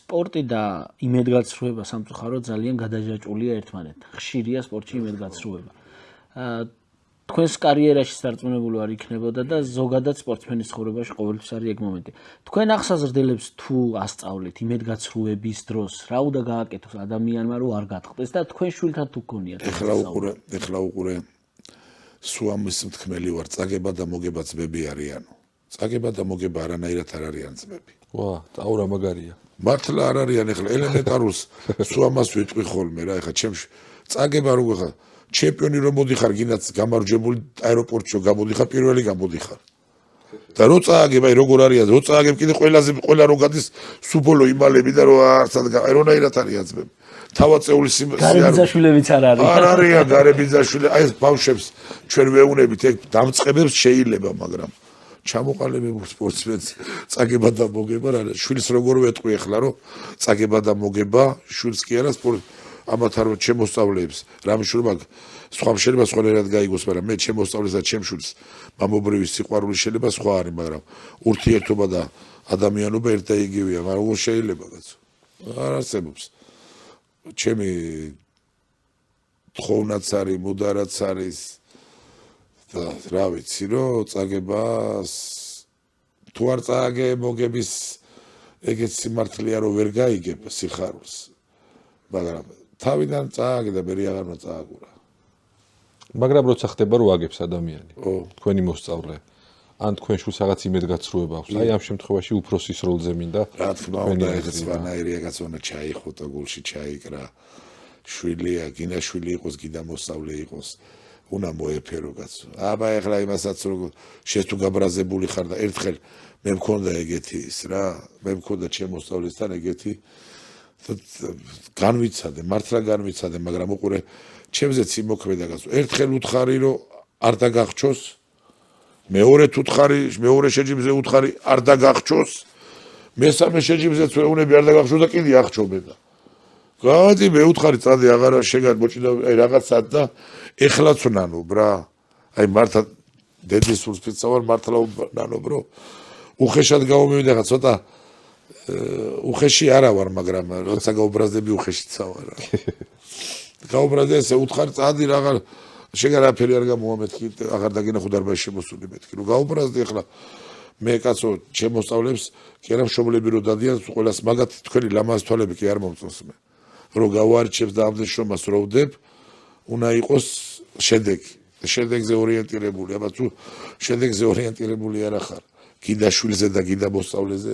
სპორტი და იმედგაცრუება სამწუხაროდ ძალიან გადაჯაჭვულია ერთმანეთთან. ხშირია სპორტში იმედგაცრუება. თქვენს კარიერაში სარწმუნებული არ იქნებოდა და ზოგადად სპორტსმენის ცხოვრებაში ყოველთვის არის ეგ მომენტი. თქვენ ახსაზრდელებს თუ ასწავლეთ იმედგაცრუების დროს, რა უნდა გააკეთოს ადამიანმა რომ არ გატყდეს და თქვენ შვილთან თუ გქონიათ. ეხლა უყურე სუამის მთქმელი ვარ, წაგება და მოგება ძმები არიანო. წაგება და მოგება არანაირად არ არიან ძმები. ვა, ტაურა მაგარია. მართლა არ არიან ეხლა ელემენტარულს სუამას ვიტყვი ხოლმე რა, ეხლა ჩემში წაგება როგორ ხარ? ჩემპიონი რომ მოდიხარ, გინდაც გამარჯვებული აეროპორტში გამოდიხარ, პირველი გამოდიხარ. და რო წააგებ, აი როგორ არიან, რო წააგებ კიდე ყველა რო გადის სუბოლო იმალები და რო არცად ერონაირად არიან ძმები. თავაწეული გარებიძაშვილებიც არ არის. არ არიან გარებიძაშვილი, აი ეს ბავშვებს ჩვენ ვეუნებით, ეგ დამწყებებს შეიძლება, მაგრამ ჩამოყალიბებულ სპორტსმენს წაგება და მოგება რა, შვილს როგორ ვეტყვი ახლა რომ წაგება და მოგება, შვილს კი არა სპორტ ამათ არ შემოსწავლებს, რამშულმა სხვა შეიძლება სხვანაირად გაიგოს, მაგრამ მე შემოსწავლეს და ჩემშვილს მამობრივი სიყვარული შეიძლება სხვა არის, მაგრამ ურთიერთობა და ადამიანობა ერთ და იგივეა, მაგრამ როგორ შეიძლება კაცო? არ არსებობს. ჩემი თხოვნაც არის, მუდარაც არის და რა ვიცი, რომ წაგებას თუ არ წააგე მოგების ეგეც სიმართლეა რომ ვერ გაიგებ სიხარულს. მაგრამ თავიდან წააგე და მე აღარ უნდა წააგურა. მაგრამ როცა ხდება რომ აგებს ადამიანი, თქვენი მოსწავლე, ან თქვენ შულს რაღაც იმედგაცრუება აქვს, აი ამ შემთხვევაში უფროსის როლზე მინდა. რა თქმა უნდა, ეს სვანაირი ეგაც უნდა ჩაიხუტო გულში ჩაიკრა. შვილია, გინდა შვილი იყოს, გინდა მოსწავლე იყოს. უნდა მოეფერო კაცო. აბა ეხლა იმასაც რომ შენ თუ გაბრაზებული ხარ და ერთხელ მე მქონდა ეგეთი ის რა, მე მქონდა ჩემ მოსწავლესთან ეგეთი განვიცადე, მართლა განვიცადე, მაგრამ უყურე ჩემზეც იმოქმედა კაცო. ერთხელ უთხარი რომ არ დაგახჩოს, მეორედ უთხარი, მეორე შეჯიბზე უთხარი არ დაგახჩოს, მესამე შეჯიბზეც ვეუნები არ დაგახჩოს და კიდე ახჩობენ და გადი მე უთხარი წადი აღარ შეგამოჭიდა აი რაღაცად და ეხლაც ვნანობ რა. აი მართლა დედის სულს ფიცავარ, მართლა ვნანობ რომ უხეშად გამომივიდა ხა ცოტა უხეში არა ვარ, მაგრამ როცა გაუბრაზდები უხეშიცა ვარ რა. გაუბრაზდე ესე უთხარი წადი რაღაც შეგარაფერი არ გამომამეთქი, აღარ დაგინახო დარბაზში შემოსული მეთქი. რომ გაუბრაზდი ახლა მე კაცო შემოსწავლებს კი არა მშობლები რომ დადიან ყველას მაგათ თქვენი ლამაზ თვალები კი არ მომწონს მე. რომ გავარჩევს და ამდენ შრომას რო ვდებ, უნდა იყოს შედეგი. შედეგზე ორიენტირებული, აბა თუ შედეგზე ორიენტირებული არ ახარ, გინდა შვილზე და გინდა მოსწავლეზე.